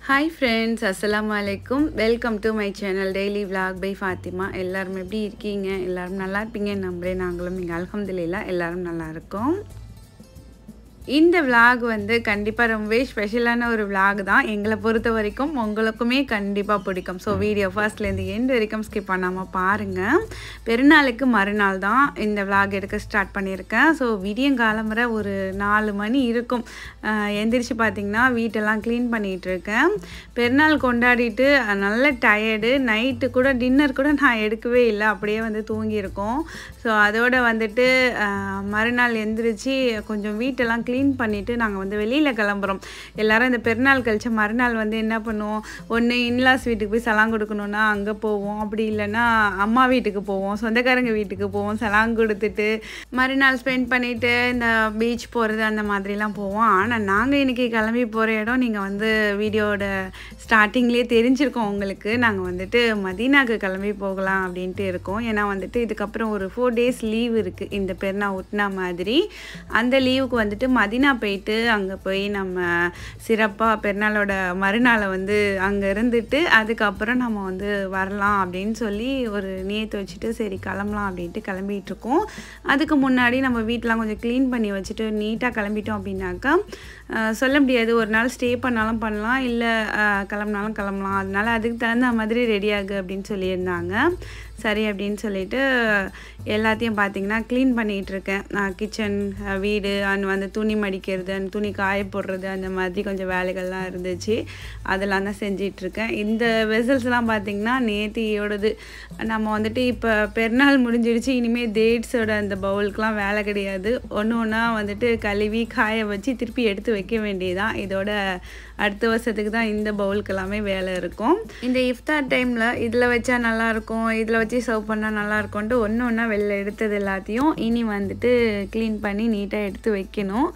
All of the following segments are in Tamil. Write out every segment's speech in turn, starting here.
Hi friends, Assalamu alaikum. Welcome to my channel Daily Vlog by Fatima. எல்லாரும் எப்படி இருக்கீங்க? எல்லாரும் நல்லா இருப்பீங்கன்னு நம்புறேன். நாங்களும் இங்க அல்ஹம்துலில்லாஹ் எல்லாரும் நல்லா இருக்கோம். இந்த vlog வந்து கண்டிப்பா ரொம்பவே ஸ்பெஷலான ஒரு vlog தான். எங்களை பொறுத்த வரைக்கும் உங்களுக்குமே கண்டிப்பா பிடிக்கும். ஸோ வீடியோ ஃபர்ஸ்ட்ல இருந்து எண்ட் வரைக்கும் ஸ்கிப் பண்ணாம பாருங்க. பெருநாளுக்கு மறுநாள் தான் இந்த vlog எடுக்க ஸ்டார்ட் பண்ணியிருக்கேன். ஸோ விடியங்காலம்பற ஒரு 4 மணி இருக்கும். எந்திரிச்சு பார்த்தீங்கன்னா வீட்டெல்லாம் க்ளீன் பண்ணிட்டு இருக்கேன். பெருநாள் கொண்டாடிட்டு நல்ல டயர்டு. நைட்டு கூட டின்னர் கூட நான் எடுக்கவே இல்லை, அப்படியே வந்து தூங்கியிருக்கோம். ஸோ அதோட வந்துட்டு மறுநாள் எந்திரிச்சு கொஞ்சம் வீட்டெல்லாம் க்ளீன் பண்ணிவிட்டு நாங்கள் வந்து வெளியில் கிளம்புறோம். எல்லோரும் இந்த பெருநாள் கழிச்ச மறுநாள் வந்து என்ன பண்ணுவோம், ஒன்று இன்லாஸ் வீட்டுக்கு போய் சலாங் கொடுக்கணுன்னா அங்கே போவோம், அப்படி இல்லைன்னா அம்மா வீட்டுக்கு போவோம், சொந்தக்காரங்க வீட்டுக்கு போவோம், சலாங் கொடுத்துட்டு மறுநாள் ஸ்பெண்ட் பண்ணிவிட்டு இந்த பீச் போகிறது அந்த மாதிரிலாம் போவோம். ஆனால் நாங்கள் இன்றைக்கி கிளம்பி போகிற இடம் நீங்கள் வந்து வீடியோட ஸ்டார்டிங்லேயே தெரிஞ்சிருக்கோம் உங்களுக்கு. நாங்கள் வந்துட்டு மதீனாக்கு கிளம்பி போகலாம் அப்படின்ட்டு இருக்கோம். ஏன்னா வந்துட்டு இதுக்கப்புறம் ஒரு 4 days லீவ் இருக்குது இந்த பெருநாள் ஒட்டினா மாதிரி. அந்த லீவுக்கு வந்துட்டு மதீனா போயிட்டு அங்கே போய் நம்ம சிறப்பாக பெருநாளோட மறுநாளை வந்து அங்கே இருந்துட்டு அதுக்கப்புறம் நம்ம வந்து வரலாம் அப்படின்னு சொல்லி ஒரு நியத்து வச்சுட்டு சரி கிளம்பலாம் அப்படின்ட்டு கிளம்பிகிட்டு இருக்கோம். அதுக்கு முன்னாடி நம்ம வீட்டெலாம் கொஞ்சம் க்ளீன் பண்ணி வச்சுட்டு நீட்டாக கிளம்பிட்டோம் அப்படின்னாக்கா சொல்ல முடியாது, ஒரு நாள் ஸ்டே பண்ணாலும் பண்ணலாம், இல்லை கிளம்புனாலும் கிளம்பலாம். அதனால அதுக்கு தகுந்த மாதிரி ரெடி ஆகு அப்படின்னு சொல்லியிருந்தாங்க. சரி அப்படின்னு சொல்லிட்டு எல்லாத்தையும் பார்த்திங்கன்னா க்ளீன் பண்ணிகிட்டு இருக்கேன். கிச்சன், வீடு, அண்ட் வந்து துணி மடிக்கிறது, அந்த துணி காய போடுறது, அந்த மாதிரி கொஞ்சம் வேலைகள்லாம் இருந்துச்சு. அதெல்லாம் தான் செஞ்சிட்ருக்கேன். இந்த வெசல்ஸ்லாம் பார்த்திங்கன்னா நேத்தியோடது. நம்ம வந்துட்டு இப்போ பெருநாள் முடிஞ்சிடுச்சு, இனிமேல் டேட்ஸோட அந்த பவுலுக்கெலாம் வேலை கிடையாது. ஒன்று ஒன்றா வந்துட்டு கழுவி காய வச்சு திருப்பி எடுத்து வைக்க வேண்டியதான். இதோட அடுத்த வருஷத்துக்கு தான் இந்த பவுலுக்கு எல்லாமே வேலை இருக்கும். இந்த இஃப்தார் டைமில் இதில் வச்சா நல்லாயிருக்கும், இதில் வச்சு சர்வ் பண்ணால் நல்லாயிருக்கும்ன்ட்டு ஒன்று ஒன்றா வெளில எடுத்தது எல்லாத்தையும் இனி வந்துட்டு க்ளீன் பண்ணி நீட்டாக எடுத்து வைக்கணும்.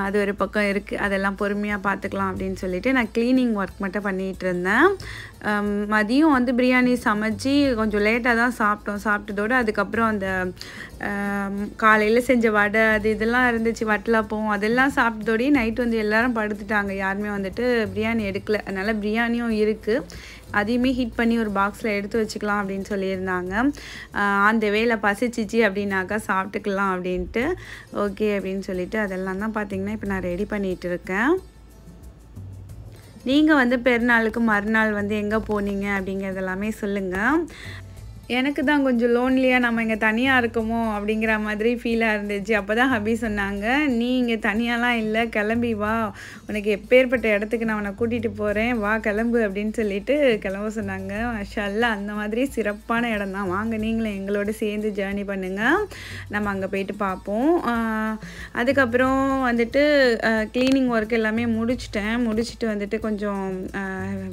அது ஒரு பக்கம் இருக்குது, அதெல்லாம் பொறுமையாக பார்த்துக்கலாம் அப்படின்னு சொல்லிட்டு நான் க்ளீனிங் ஒர்க் மட்டும் பண்ணிகிட்டு இருந்தேன். மதியம் வந்து பிரியாணி சமைச்சி கொஞ்சம் லேட்டாக தான் சாப்பிட்டோம். சாப்பிட்டதோடு அதுக்கப்புறம் அந்த காலையில் செஞ்ச வடை அது இதெல்லாம் இருந்துச்சு, வட்டலாப்பம், அதெல்லாம் சாப்பிட்டதோடய நைட் வந்து எல்லோரும் படுத்துட்டாங்க. யாருமே வந்துட்டு பிரியாணி எடுக்கலை. அதனால் பிரியாணியும் இருக்குது, அதையுமே ஹீட் பண்ணி ஒரு பாக்ஸில் எடுத்து வச்சுக்கலாம் அப்படின்னு சொல்லியிருந்தாங்க. அந்த வேலை பசிச்சிச்சு அப்படின்னாக்கா சாப்பிட்டுக்கலாம் அப்படின்ட்டு ஓகே அப்படின்னு சொல்லிட்டு அதெல்லாம் தான் பார்த்திங்கன்னா இப்போ நான் ரெடி பண்ணிகிட்டு இருக்கேன். நீங்கள் வந்து பெருநாளுக்கு மறுநாள் வந்து எங்கே போனீங்க அப்படிங்கிறதெல்லாமே சொல்லுங்கள். எனக்கு தான் கொஞ்சம் லோன்லியாக நம்ம இங்கே தனியாக இருக்கோமோ அப்படிங்கிற மாதிரி ஃபீலாக இருந்துச்சு. அப்போ தான் ஹபி சொன்னாங்க, நீ இங்கே தனியாலாம் இல்லை, கிளம்பி வா, உனக்கு எப்பேற்பட்ட இடத்துக்கு நான் உன்னை கூட்டிகிட்டு போகிறேன், வா கிளம்பு அப்படின்னு சொல்லிட்டு கிளம்ப சொன்னாங்க. மாஷா அல்லாஹ், அந்த மாதிரி சிறப்பான இடம் தான். வாங்க நீங்களும் எங்களோட சேர்ந்து ஜேர்னி பண்ணுங்கள், நம்ம அங்கே போயிட்டு பார்ப்போம். அதுக்கப்புறம் வந்துட்டு க்ளீனிங் ஒர்க் எல்லாமே முடிச்சுட்டு வந்துட்டு கொஞ்சம்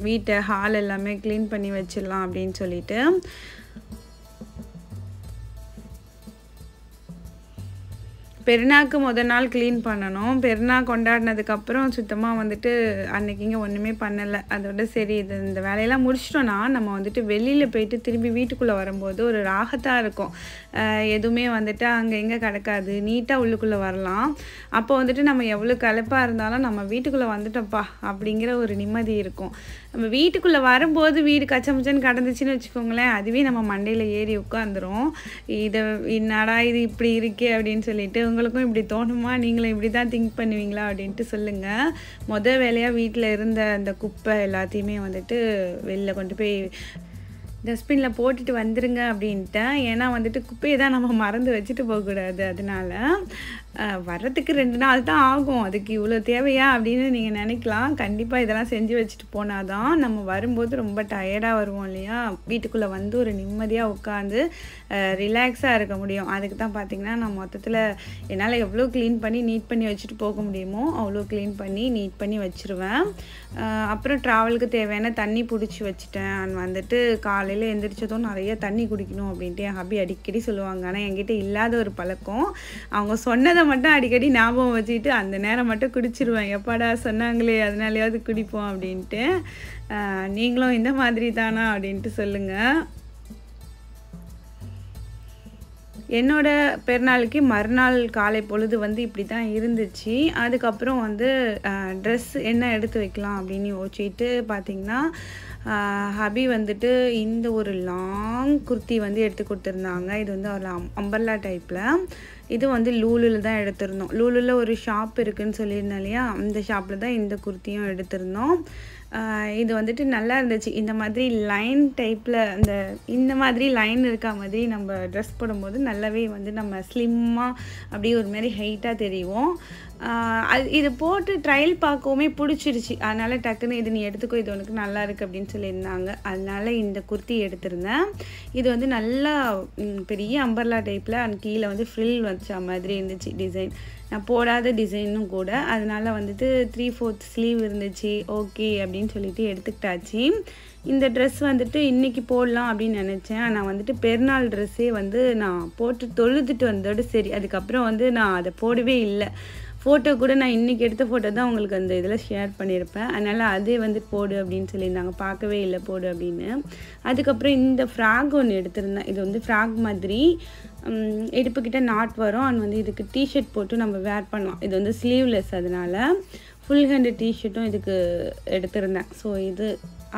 வீட்டை ஹால் எல்லாமே க்ளீன் பண்ணி வச்சிடலாம் அப்படின்னு சொல்லிட்டு பெருநாளுக்கு முதல் நாள் க்ளீன் பண்ணணும். பெருநாள் கொண்டாடினதுக்கப்புறம் சுத்தமாக வந்துட்டு அன்றைக்கிங்க ஒன்றுமே பண்ணலை. அதோட சரி இந்த வேலையெல்லாம் முடிச்சிட்டோன்னா நம்ம வந்துட்டு வெளியில் போயிட்டு திரும்பி வீட்டுக்குள்ளே வரும்போது ஒரு ராகத்தாக இருக்கும். எதுவுமே வந்துட்டு அங்கே எங்கே கிடக்காது, நீட்டாக உள்ளுக்குள்ளே வரலாம். அப்போ வந்துட்டு நம்ம எவ்வளோ களைப்பாக இருந்தாலும் நம்ம வீட்டுக்குள்ளே வந்துட்டோம்ப்பா அப்படிங்கிற ஒரு நிம்மதி இருக்கும். நம்ம வீட்டுக்குள்ளே வரும்போது வீடு கச்சமுச்சன்னு கடந்துச்சுன்னு வச்சுக்கோங்களேன், அதுவே நம்ம மண்டையில் ஏறி உட்காந்துரும். என்னடா இது இப்படி இருக்கே அப்படின்னு சொல்லிட்டு உங்களுக்கும் இப்படி தோணுமா, நீங்களும் இப்படி தான் திங்க் பண்ணுவீங்களா அப்படின்ட்டு சொல்லுங்கள். மொதல் வேலையாக வீட்டில் இருந்த அந்த குப்பை எல்லாத்தையுமே வந்துட்டு வெளில கொண்டு போய் டஸ்ட்பினில் போட்டுட்டு வந்துருங்க அப்படின்ட்டேன். ஏன்னா வந்துட்டு குப்பையை தான் நம்ம மறந்து வச்சுட்டு போகக்கூடாது. அதனால் வர்றதுக்கு 2 நாள் தான் ஆகும், அதுக்கு இவ்வளோ தேவையா அப்படின்னு நீங்கள் நினைக்கலாம். கண்டிப்பாக இதெல்லாம் செஞ்சு வச்சுட்டு போனால் தான் நம்ம வரும்போது ரொம்ப டயர்டாக வருவோம் இல்லையா, வீட்டுக்குள்ளே வந்து ஒரு நிம்மதியாக உட்காந்து ரிலாக்ஸாக இருக்க முடியும். அதுக்கு தான் பார்த்திங்கன்னா நான் மொத்தத்தில் என்னால் எவ்வளோ க்ளீன் பண்ணி நீட் பண்ணி வச்சுட்டு போக முடியுமோ அவ்வளோ க்ளீன் பண்ணி நீட் பண்ணி வச்சுருவேன். அப்புறம் ட்ராவலுக்கு தேவையான தண்ணி பிடிச்சி வச்சுட்டேன். வந்துட்டு காலையில் எந்திரிச்சதும் நிறைய தண்ணி குடிக்கணும் அப்படின்ட்டு என் ஹபி அடிக்கடி சொல்லுவாங்க. ஆனால் என்கிட்ட இல்லாத ஒரு பழக்கம். அவங்க சொன்னதை மட்டும் அடிக்கடி ஞாபகம் வச்சுக்கிட்டு அந்த நேரம் மட்டும் குடிச்சிருவேன். எப்பாடா சொன்னாங்களே அதனாலையாவது குடிப்போம் அப்படின்ட்டு. நீங்களும் இந்த மாதிரி தானா அப்படின்ட்டு சொல்லுங்கள். என்னோட பெருநாளுக்கு மறுநாள் காலை பொழுது வந்து இப்படி தான் இருந்துச்சு. அதுக்கப்புறம் வந்து ட்ரெஸ் என்ன எடுத்து வைக்கலாம் அப்படின்னு யோசிச்சுட்டு பார்த்திங்கன்னா, ஹபி வந்துட்டு இந்த ஒரு லாங் குர்த்தி வந்து எடுத்து கொடுத்துருந்தாங்க. இது வந்து ஒரு அம்பர்லா டைப்பில். இது வந்து லூலுவில் தான் எடுத்திருந்தோம். லூலுவில் ஒரு ஷாப் இருக்குதுன்னு சொல்லியிருந்தேன் இல்லையா, அந்த ஷாப்பில் தான் இந்த குர்த்தியும் எடுத்திருந்தோம். இது வந்துட்டு நல்லா இருந்துச்சு. இந்த மாதிரி லைன் டைப்பில் இந்த மாதிரி லைன் இருக்கா மாதிரி நம்ம ட்ரெஸ் போடும்போது நல்லாவே வந்து நம்ம ஸ்லிம்மாக அப்படியே ஒரு மாதிரி ஹைட்டாக தெரியும். இது போட்டு ட்ரையல் பார்க்கவுமே பிடிச்சிருச்சு. அதனால் டக்குன்னு இது நீ எடுத்துக்கோ, இது உனக்கு நல்லா இருக்குது அப்படின்னு சொல்லியிருந்தாங்க. அதனால் இந்த குர்த்தி எடுத்திருந்தேன். இது வந்து நல்லா பெரிய அம்பர்லா டைப்பில் கீழே வந்து ஃப்ரில் வச்ச மாதிரி இருந்துச்சு டிசைன். நான் போடாத டிசைனும் கூட. அதனால் வந்துட்டு 3/4 ஸ்லீவ் இருந்துச்சு. ஓகே அப்படின்னு சொல்லிட்டு எடுத்துக்கிட்டாச்சு. இந்த ட்ரெஸ் வந்துட்டு இன்றைக்கி போடலாம் அப்படின்னு நினச்சேன். நான் வந்துட்டு பெருநாள் ட்ரெஸ்ஸே வந்து நான் போட்டு தொழுதுட்டு வந்தோடு சரி. அதுக்கப்புறம் வந்து நான் அதை போடவே இல்லை. ஃபோட்டோ கூட நான் இன்றைக்கி எடுத்த ஃபோட்டோ தான் உங்களுக்கு அந்த இதில் ஷேர் பண்ணியிருப்பேன். அதனால் அதே வந்து போடு அப்படின்னு சொல்லியிருந்தாங்க. பார்க்கவே இல்லை போடு அப்படின்னு. அதுக்கப்புறம் இந்த ஃப்ராக் ஒன்று எடுத்திருந்தேன். இது வந்து ஃப்ராக் மாதிரி இடுப்புக்கிட்ட நாட் வரும். அண்ட் வந்து இதுக்கு டிஷர்ட் போட்டு நம்ம வேர் பண்ணலாம். இது வந்து ஸ்லீவ்லெஸ், அதனால் ஃபுல் ஹேண்டு டிஷர்ட்டும் இதுக்கு எடுத்திருந்தேன். ஸோ இது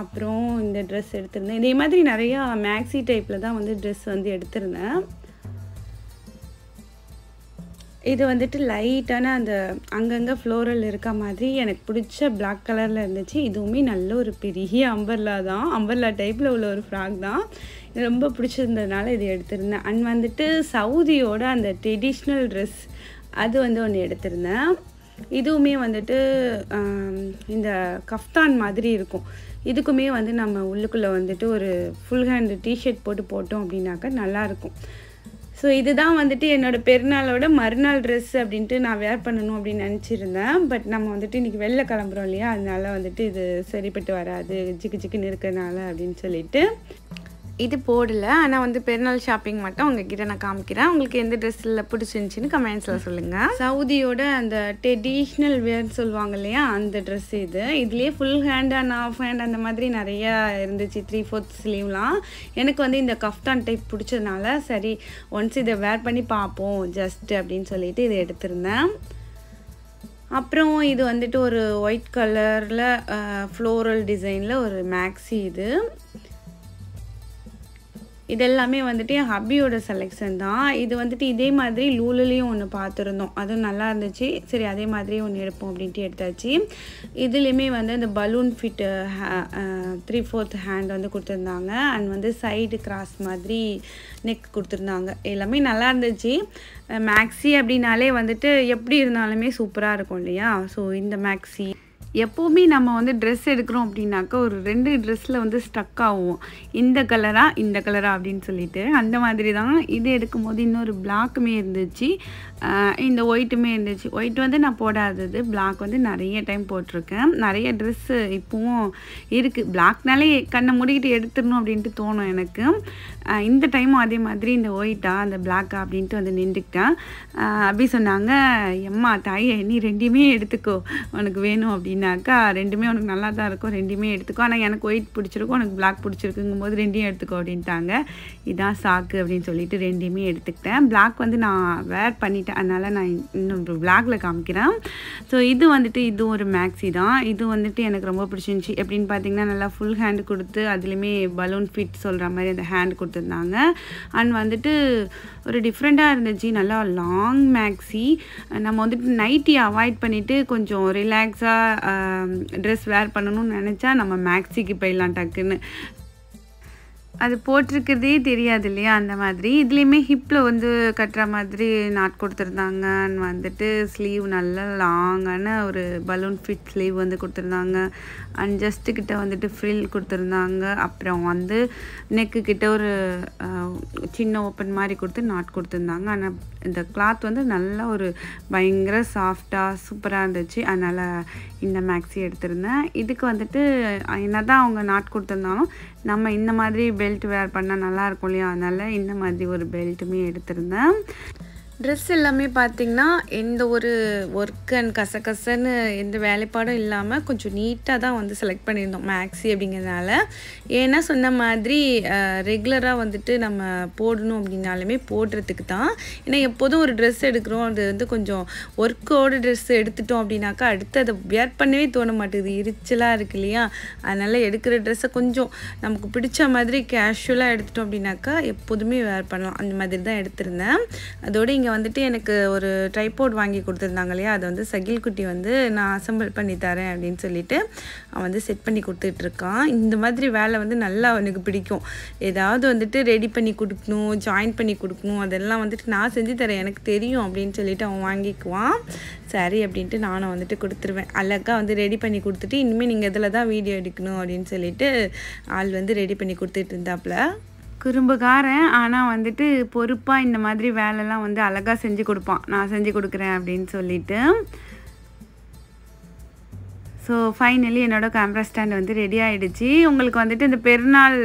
அப்புறம் இந்த ட்ரெஸ் எடுத்திருந்தேன். இதே மாதிரி நிறையா மேக்ஸி டைப்பில் தான் வந்து ட்ரெஸ் வந்து எடுத்திருந்தேன். இது வந்துட்டு லைட்டான அந்த அங்கங்கே ஃப்ளோரல் இருக்க மாதிரி எனக்கு பிடிச்ச பிளாக் கலரில் இருந்துச்சு. இதுவுமே நல்ல ஒரு பெரிய அம்பர்லா தான். அம்பர்லா டைப்பில் உள்ள ஒரு ஃப்ராக் தான். இது ரொம்ப பிடிச்சிருந்ததுனால இது எடுத்திருந்தேன். அண்ட் வந்துட்டு சவுதியோட அந்த ட்ரெடிஷ்னல் ட்ரெஸ் அது வந்து ஒன்று எடுத்திருந்தேன். இதுவுமே வந்துட்டு இந்த கஃப்தான் மாதிரி இருக்கும். இதுக்குமே வந்து நம்ம உள்ளுக்குள்ளே வந்துட்டு ஒரு ஃபுல் ஹேண்டு டிஷர்ட் போட்டோம் அப்படின்னாக்கா நல்லாயிருக்கும். ஸோ இதுதான் வந்துட்டு என்னோடய பெருநாளோட மறுநாள் ட்ரெஸ் அப்படின்ட்டு நான் வேர் பண்ணணும் அப்படின்னு நினச்சிருந்தேன். பட் நம்ம வந்துட்டு இன்றைக்கி வெளில கிளம்புறோம் இல்லையா, அதனால வந்துட்டு இது சரிப்பட்டு வராது ஜிக்குன்னு இருக்கிறனால அப்படின்னு சொல்லிட்டு இது போடலை. ஆனால் வந்து பெருநாள் ஷாப்பிங் மட்டும் உங்ககிட்ட நான் காமிக்கிறேன். உங்களுக்கு எந்த ட்ரெஸ்ஸில் பிடிச்சிருந்துச்சின்னு கமெண்ட்ஸில் சொல்லுங்கள். சவுதியோட அந்த ட்ரெடிஷ்னல் வேர்னு சொல்லுவாங்க இல்லையா, அந்த ட்ரெஸ் இது. இதுலேயே full hand and half hand அந்த மாதிரி நிறையா இருந்துச்சு. 3/4 ஸ்லீவ்லாம். எனக்கு வந்து இந்த கஃப்தான் டைப் பிடிச்சதுனால சரி ஒன்ஸ் இதை வேர் பண்ணி பார்ப்போம் ஜஸ்ட் அப்படின்னு சொல்லிட்டு இதை எடுத்திருந்தேன். அப்புறம் இது வந்துட்டு ஒரு ஒயிட் கலரில் ஃப்ளோரல் டிசைனில் ஒரு மேக்ஸி. இதெல்லாமே வந்துட்டு என் ஹப்பியோட செலெக்ஷன் தான். இது வந்துட்டு இதே மாதிரி லூலுலேயும் ஒன்று பார்த்துருந்தோம். அதுவும் நல்லா இருந்துச்சு. சரி அதே மாதிரி ஒன்று எடுப்போம் அப்படின்ட்டு எடுத்தாச்சு. இதுலேயுமே வந்து இந்த பலூன் ஃபிட்டு 3/4 ஹேண்ட் வந்து கொடுத்துருந்தாங்க. அண்ட் வந்து சைடு கிராஸ் மாதிரி நெக் கொடுத்துருந்தாங்க. எல்லாமே நல்லா இருந்துச்சு. மேக்ஸி அப்படின்னாலே வந்துட்டு எப்படி இருந்தாலுமே சூப்பராக இருக்கும் இல்லையா. ஸோ இந்த மேக்ஸி எப்போவுமே நம்ம வந்து ட்ரெஸ் எடுக்கிறோம் அப்படின்னாக்கா ஒரு 2 ட்ரெஸ்ஸில் வந்து ஸ்டக் ஆகும். இந்த கலரா அப்படின்னு சொல்லிட்டு அந்த மாதிரி தான் இது எடுக்கும்போது இன்னொரு பிளாக்குமே இருந்துச்சு, இந்த ஒயிட்டுமே இருந்துச்சு. ஒயிட் வந்து நான் போடாதது, பிளாக் வந்து நிறைய டைம் போட்டிருக்கேன். நிறைய ட்ரெஸ்ஸு இப்போவும் இருக்குது. பிளாக்னாலே கண்ணை மூடிக்கிட்டு எடுத்துடணும் அப்படின்ட்டு தோணும் எனக்கு. இந்த டைமும் அதே மாதிரி இந்த ஒயிட்டா அந்த பிளாக்கா அப்படின்ட்டு வந்து நின்றுக்கிட்டேன். அப்படி சொன்னாங்க, எம்மா தாயே நீ ரெண்டுமே எடுத்துக்கோ, உனக்கு வேணும் அப்படின்னாக்கா ரெண்டுமே உனக்கு நல்லா தான் இருக்கும், ரெண்டுமே எடுத்துக்கோ. ஆனால் எனக்கு ஒயிட் பிடிச்சிருக்கும், உனக்கு பிளாக் பிடிச்சிருக்குங்கும் போது ரெண்டையும் எடுத்துக்கோ அப்படின்ட்டாங்க. இதான் சாக்கு அப்படின்னு சொல்லிட்டு ரெண்டையுமே எடுத்துக்கிட்டேன். பிளாக் வந்து நான் வேர் பண்ணிட்டேன், அதனால் நான் இன்னும் பிளாகில் காமிக்கிறேன். ஸோ இது வந்துட்டு இது ஒரு மேக்ஸி தான். இது வந்துட்டு எனக்கு ரொம்ப பிடிச்சிருந்துச்சி. எப்படின்னு பார்த்தீங்கன்னா நல்லா ஃபுல் ஹேண்டு கொடுத்து அதுலேயுமே பலூன் ஃபிட் சொல்கிற மாதிரி அந்த ஹேண்ட் கொடுத்துருந்தாங்க. அண்ட் வந்துட்டு ஒரு டிஃப்ரெண்ட்டாக இருந்துச்சு. நல்லா லாங் மேக்ஸி. நம்ம வந்துட்டு நைட்டி அவாய்ட் பண்ணிவிட்டு கொஞ்சம் ரிலாக்ஸாக ட்ரெஸ் வேர் பண்ணணும்னு நினச்சா நம்ம மேக்ஸிக்கு போயிடலாம் டக்குன்னு. அது போட்டிருக்கிறதே தெரியாது இல்லையா, அந்த மாதிரி. இதுலேயுமே ஹிப்பில் வந்து கட்டுற மாதிரி நாட் கொடுத்துருந்தாங்க. அண்ட் வந்துட்டு ஸ்லீவ் நல்லா லாங்கான ஒரு பலூன் ஃபிட் ஸ்லீவ் வந்து கொடுத்துருந்தாங்க. அண்ட் ஜஸ்ட்டுக்கிட்ட வந்துட்டு ஃப்ரில் கொடுத்துருந்தாங்க. அப்புறம் வந்து நெக்குக்கிட்ட ஒரு சின்ன ஓப்பன் மாதிரி கொடுத்து நாட் கொடுத்துருந்தாங்க. ஆனால் இந்த கிளாத் வந்து நல்லா ஒரு பயங்கர சாஃப்டாக சூப்பராக இருந்துச்சு. அதனால் இந்த மேக்ஸி எடுத்திருந்தேன். இதுக்கு வந்துட்டு என்ன தான் அவங்க நாட் கொடுத்துருந்தாலும் நம்ம இந்த மாதிரி பெல்ட் வேர் பண்ணால் நல்லாயிருக்கும் இல்லையா, அதனால் இந்த மாதிரி ஒரு பெல்ட்டுமே எடுத்திருந்தேன். ட்ரெஸ் எல்லாமே பார்த்திங்கன்னா எந்த ஒரு ஒர்க் அண்ட் கசகசன்னு எந்த வேலைப்பாடும் இல்லாமல் கொஞ்சம் நீட்டாக தான் வந்து செலக்ட் பண்ணியிருந்தோம் மேக்ஸி அப்படிங்கிறதுனால. ஏன்னா சொன்ன மாதிரி ரெகுலராக வந்துட்டு நம்ம போடணும் அப்படின்னாலுமே போடுறதுக்கு தான். ஏன்னா எப்போதும் ஒரு ட்ரெஸ் எடுக்கிறோம், அது வந்து கொஞ்சம் ஒர்க்கோட ட்ரெஸ் எடுத்துட்டோம் அப்படின்னாக்கா அடுத்து அதை வியர் பண்ணவே தோண மாட்டேங்குது, எரிச்சலாக இருக்கு இல்லையா? அதனால் எடுக்கிற ட்ரெஸ்ஸை கொஞ்சம் நமக்கு பிடிச்ச மாதிரி கேஷுவலாக எடுத்துட்டோம் அப்படின்னாக்கா எப்போதுமே வேர் பண்ணலாம். அந்த மாதிரி தான் எடுத்திருந்தேன். அதோடு இங்கே வந்துட்டு எனக்கு ஒரு ட்ரைபோர்ட் வாங்கி கொடுத்துருந்தாங்க இல்லையா, அதை வந்து சகில் குட்டி வந்து நான் அசம்பிள் பண்ணி தரேன் அப்படின்னு சொல்லிட்டு அவன் வந்து செட் பண்ணி கொடுத்துட்ருக்கான். இந்த மாதிரி வேலை வந்து நல்லா அவனுக்கு பிடிக்கும். ஏதாவது வந்துட்டு ரெடி பண்ணி கொடுக்கணும், ஜாயின் பண்ணி கொடுக்கணும், அதெல்லாம் வந்துட்டு நான் செஞ்சு தரேன், எனக்கு தெரியும் அப்படின்னு சொல்லிட்டு அவன் வாங்கிக்குவான். சரி அப்படின்ட்டு நானும் வந்துட்டு கொடுத்துருவேன். அழகாக வந்து ரெடி பண்ணி கொடுத்துட்டு இனிமேல் நீங்கள் இதில் தான் வீடியோ எடுக்கணும் அப்படின்னு சொல்லிட்டு ஆள் வந்து ரெடி பண்ணி கொடுத்துட்டு இருந்தாப்புல. குறும்புக்காரன், ஆனால் வந்துட்டு பொறுப்பாக இந்த மாதிரி வேலைலாம் வந்து அழகாக செஞ்சு கொடுப்பான். நான் செஞ்சு கொடுக்குறேன் அப்படின்னு சொல்லிட்டு. ஸோ ஃபைனலி என்னோடய கேமரா ஸ்டாண்ட் வந்து ரெடி ஆகிடுச்சு. உங்களுக்கு வந்துட்டு இந்த பெருநாள்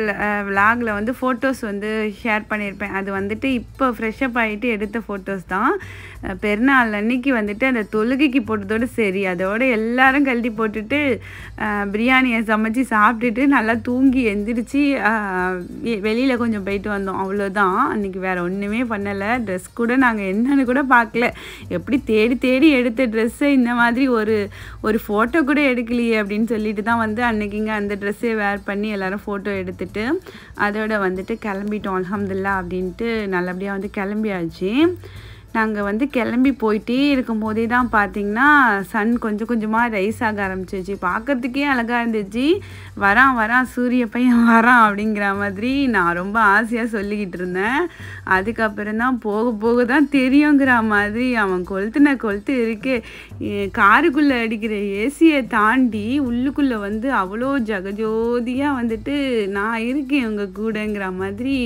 விலாகில் வந்து ஃபோட்டோஸ் வந்து ஷேர் பண்ணியிருப்பேன். அது வந்துட்டு இப்போ ஃப்ரெஷ்அப் ஆகிட்டு எடுத்த ஃபோட்டோஸ் தான். பெருநாள் அன்னைக்கு வந்துட்டு அந்த தொழுகைக்கு போட்டதோடு சரி, அதோடு எல்லாரும் கழட்டி போட்டுட்டு பிரியாணியை சமைச்சு சாப்பிட்டுட்டு நல்லா தூங்கி எந்திரிச்சு வெளியில் கொஞ்சம் போயிட்டு வந்தோம், அவ்வளோதான். அன்றைக்கி வேறு ஒன்றுமே பண்ணலை. ட்ரெஸ் கூட நாங்கள் என்னன்னு கூட பார்க்கல. எப்படி தேடி தேடி எடுத்த ட்ரெஸ்ஸை இந்த மாதிரி ஒரு ஃபோட்டோ கூட எடுக்கலையே அப்படின்னு சொல்லிட்டு தான் வந்து அன்றைக்கிங்க அந்த ட்ரெஸ்ஸே வேர் பண்ணி எல்லோரும் ஃபோட்டோ எடுத்துட்டு அதோட வந்துட்டு கிளம்பிட்டோம். அல்ஹம்துலில்லாஹ் அப்படின்ட்டு நல்லபடியாக வந்து கிளம்பியாச்சு. நாங்கள் வந்து கிளம்பி போயிட்டே இருக்கும்போதே தான் பார்த்திங்கன்னா சன் கொஞ்சம் கொஞ்சமாக ரைஸ் ஆக ஆரம்பிச்சிச்சு. பார்க்குறதுக்கே அழகாக இருந்துச்சு. வரான் சூரிய பையன் வரான் அப்படிங்கிற மாதிரி நான் ரொம்ப ஆசையாக சொல்லிக்கிட்டு இருந்தேன். அதுக்கப்புறம் தான் போக தான் தெரியுங்கிற மாதிரி அவன் கொளுத்து இருக்கு. காருக்குள்ளே அடிக்கிற ஏசியை தாண்டி உள்ளுக்குள்ளே வந்து அவ்வளோ ஜகஜோதியாக வந்துட்டு நான் இருக்கேன் உங்கள் கூடங்கிற மாதிரி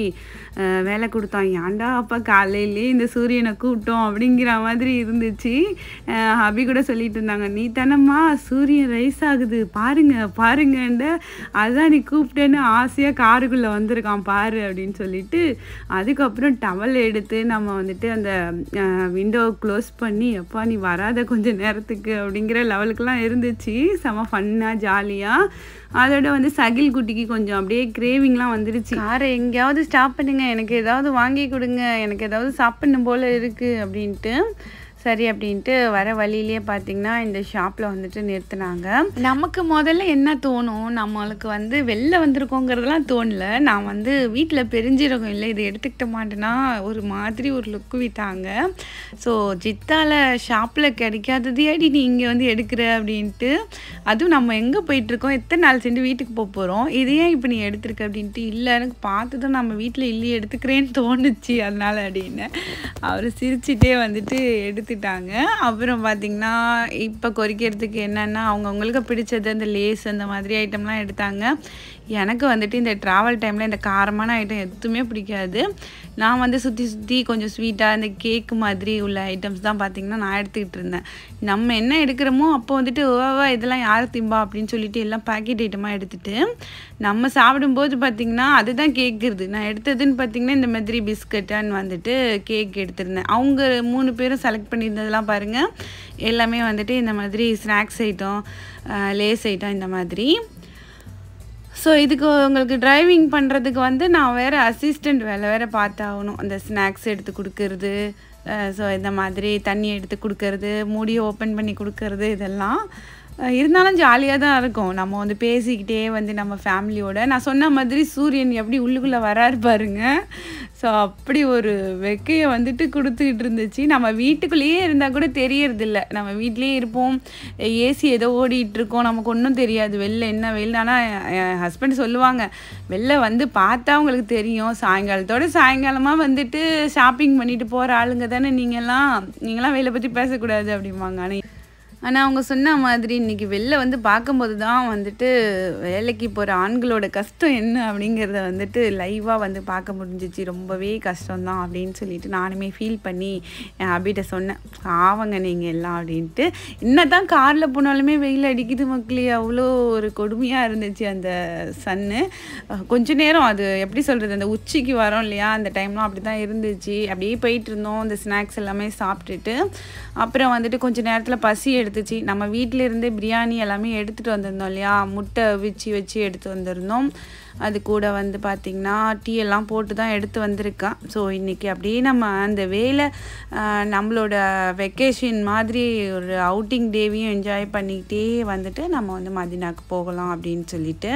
வேலை கொடுத்தான். ஏன்டா அப்போ காலையிலே இந்த சூரியனை கூப்பிட்டோம் அப்படிங்கிற மாதிரி இருந்துச்சு. அபி கூட சொல்லிட்டு இருந்தாங்க, நீ தானம்மா சூரியன் ரைஸ் ஆகுது பாருங்கன்ட்டு, அதான் நீ கூப்பிட்டேன்னு ஆசையாக காருக்குள்ளே வந்திருக்கான் பாரு அப்படின்னு சொல்லிட்டு அதுக்கப்புறம் டவல் எடுத்து நம்ம வந்துட்டு அந்த விண்டோ க்ளோஸ் பண்ணி எப்பா நீ வராத கொஞ்சம் நேரத்துக்கு அப்படிங்கிற லெவலுக்கெல்லாம் இருந்துச்சு. செம ஃபன்னாக ஜாலியாக. அதோட வந்து சகில் குட்டிக்கு கொஞ்சம் அப்படியே கிரேவிங்லாம் வந்துடுச்சு. காரை எங்கேயாவது ஸ்டாப் பண்ணுங்க, எனக்கு ஏதாவது வாங்கி கொடுங்க, எனக்கு ஏதாவது சாப்பிடணும் போல் இருக்குது அப்படின்ட்டு. சரி அப்படின்ட்டு வர வழியிலேயே பார்த்திங்கன்னா இந்த ஷாப்பில் வந்துட்டு நிறுத்தினாங்க. நமக்கு முதல்ல என்ன தோணும், நம்மளுக்கு வந்து வெளில வந்திருக்கோங்கிறதுலாம் தோணலை. நான் வந்து வீட்டில் பெருஞ்சீரகம் இல்லை இது எடுத்துக்கிட்ட மாட்டேன்னா ஒரு மாதிரி ஒரு லுக்கு விட்டாங்க. ஸோ ஜித்தாவில் ஷாப்பில் கிடைக்காததையாடி நீ இங்கே வந்து எடுக்கிற அப்படின்ட்டு. அதுவும் நம்ம எங்கே போயிட்டுருக்கோம், எத்தனை நாள் சென்று வீட்டுக்கு போகிறோம், இது ஏன் இப்போ நீ எடுத்துருக்க அப்படின்ட்டு. இல்லை எனக்கு பார்த்து தான் நம்ம வீட்டில் இல்லையே எடுத்துக்கிறேன்னு தோணுச்சு அதனால் அப்படின்னு அவர் சிரிச்சிட்டே வந்துட்டு எடுத்துட்டாங்க. அப்புறம் பார்த்திங்கன்னா இப்போ கொறிக்கிறதுக்கு என்னென்னா அவங்கவுங்களுக்கு பிடிச்சது அந்த லேஸ் அந்த மாதிரி ஐட்டம்லாம் எடுத்தாங்க. எனக்கு வந்துட்டு இந்த ட்ராவல் டைமில் இந்த காரமான ஐட்டம் எதுவுமே பிடிக்காது. நான் வந்து சுற்றி கொஞ்சம் ஸ்வீட்டாக இந்த கேக்கு மாதிரி உள்ள ஐட்டம்ஸ் தான் பார்த்திங்கன்னா நான் எடுத்துக்கிட்டு இருந்தேன். நம்ம என்ன எடுக்கிறோமோ அப்போ வந்துட்டு ஓவா இதெல்லாம் யார் திம்பா அப்படின்னு சொல்லிட்டு எல்லாம் பேக்கெட் ஐட்டமாக எடுத்துகிட்டு நம்ம சாப்பிடும்போது பார்த்திங்கன்னா அதுதான் கேட்குறது. நான் எடுத்ததுன்னு பார்த்திங்கன்னா இந்த மாதிரி பிஸ்கட்டான்னு வந்துட்டு கேக் எடுத்திருந்தேன். அவங்க 3 பேரும் செலக்ட் பண்ணியிருந்ததெல்லாம் பாருங்கள் எல்லாமே வந்துட்டு இந்த மாதிரி ஸ்நாக்ஸ் ஐட்டம், லேஸ் ஐட்டம் இந்த மாதிரி. ஸோ இதுக்கு உங்களுக்கு டிரைவிங் பண்ணுறதுக்கு வந்து நான் வேறு அசிஸ்டண்ட் வேறு பார்த்தாகணும். அந்த ஸ்நாக்ஸ் எடுத்து கொடுக்கறது, ஸோ இந்த மாதிரி தண்ணி எடுத்து கொடுக்கறது, மூடியை ஓப்பன் பண்ணி கொடுக்கறது, இதெல்லாம் இருந்தாலும் ஜாலியாக தான் இருக்கும். நம்ம வந்து பேசிக்கிட்டே வந்து நம்ம ஃபேமிலியோட நான் சொன்ன மாதிரி சூரியன் எப்படி உள்ளுக்குள்ளே வராரு பாருங்க. ஸோ அப்படி ஒரு வெக்கையை வந்துட்டு கொடுத்துக்கிட்டு இருந்துச்சு. நம்ம வீட்டுக்குள்ளேயே இருந்தால் கூட தெரியறதில்ல. நம்ம வீட்லேயே இருப்போம், ஏசி ஏதோ ஓடிட்டுருக்கோம், நமக்கு ஒன்றும் தெரியாது வெளில என்ன வெயில். ஆனால் என் ஹஸ்பண்ட் சொல்லுவாங்க, வெளில வந்து பார்த்தா உங்களுக்கு தெரியும், சாயங்காலமாக வந்துட்டு ஷாப்பிங் பண்ணிட்டு போகிற ஆளுங்க தானே நீங்களாம் வெளில பற்றி பேசக்கூடாது அப்படிம்பாங்க. ஆனால் ஆனால் அவங்க சொன்ன மாதிரி இன்றைக்கி வெளில வந்து பார்க்கும்போது தான் வந்துட்டு வேலைக்கு போகிற ஆண்களோட கஷ்டம் என்ன அப்படிங்கிறத வந்துட்டு லைவாக வந்து பார்க்க முடிஞ்சிச்சு. ரொம்பவே கஷ்டம்தான் அப்படின்னு சொல்லிட்டு நானுமே ஃபீல் பண்ணி என் அபிகிட்ட சொன்னேன், ஆவங்க நீங்கள் எல்லாம் அப்படின்ட்டு. என்ன தான் காரில் போனாலுமே வெயில் அடிக்குது மக்களே, அவ்வளோ ஒரு கொடுமையாக இருந்துச்சு அந்த சன்னு. கொஞ்ச நேரம் அது எப்படி சொல்கிறது, அந்த உச்சிக்கு வரோம் இல்லையா, அந்த டைம்லாம் அப்படி தான் இருந்துச்சு. அப்படியே போயிட்டு இருந்தோம், இந்த ஸ்நாக்ஸ் எல்லாமே சாப்பிட்டுட்டு. அப்புறம் வந்துட்டு கொஞ்சம் நேரத்தில் பசி எடுத்துச்சு. நம்ம வீட்டிலேருந்தே பிரியாணி எல்லாமே எடுத்துகிட்டு வந்திருந்தோம் இல்லையா, முட்டை வச்சு எடுத்து வந்திருந்தோம். அது கூட வந்து பார்த்திங்கன்னா டீ எல்லாம் போட்டு தான் எடுத்து வந்திருக்கேன். ஸோ இன்றைக்கி அப்படியே நம்ம அந்த வேலை நம்மளோட வெக்கேஷன் மாதிரி ஒரு அவுட்டிங் டேவையும் என்ஜாய் பண்ணிக்கிட்டே வந்துட்டு நம்ம வந்து மதினாக்கு போகலாம் அப்படின்னு சொல்லிட்டு.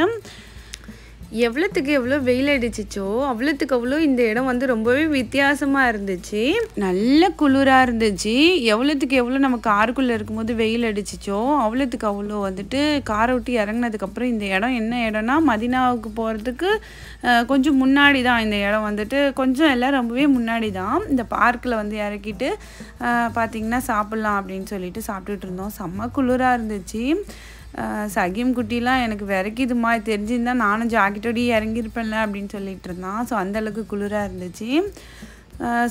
எவ்வளோத்துக்கு எவ்வளோ வெயில் அடிச்சிச்சோ அவ்வளோத்துக்கு அவ்வளோ இந்த இடம் வந்து ரொம்பவே வித்தியாசமாக இருந்துச்சு. நல்ல குளிராக இருந்துச்சு. எவ்வளோத்துக்கு எவ்வளோ நம்ம காருக்குள்ளே இருக்கும்போது வெயில் அடிச்சிச்சோ அவ்வளோத்துக்கு அவ்வளோ வந்துட்டு காரை விட்டு இறங்கினதுக்கப்புறம் இந்த இடம் என்ன இடம்னா, மதினாவுக்கு போகிறதுக்கு கொஞ்சம் முன்னாடி தான் இந்த இடம் வந்துட்டு, கொஞ்சம் எல்லாம் ரொம்பவே முன்னாடி தான். இந்த பார்க்கில் வந்து இறக்கிட்டு பார்த்திங்கன்னா சாப்பிட்லாம் அப்படின்னு சொல்லிட்டு சாப்பிட்டுட்டு இருந்தோம். செம்ம குளிராக இருந்துச்சு. சகிம் குட்டிலாம் எனக்கு விரைக்குதுமா, தெரிஞ்சிருந்தால் நானும் ஜாக்கெட்டோடையே இறங்கியிருப்பேன்ல அப்படின்னு சொல்லிட்டு இருந்தான். ஸோ அந்தளவுக்கு குளிராக இருந்துச்சு.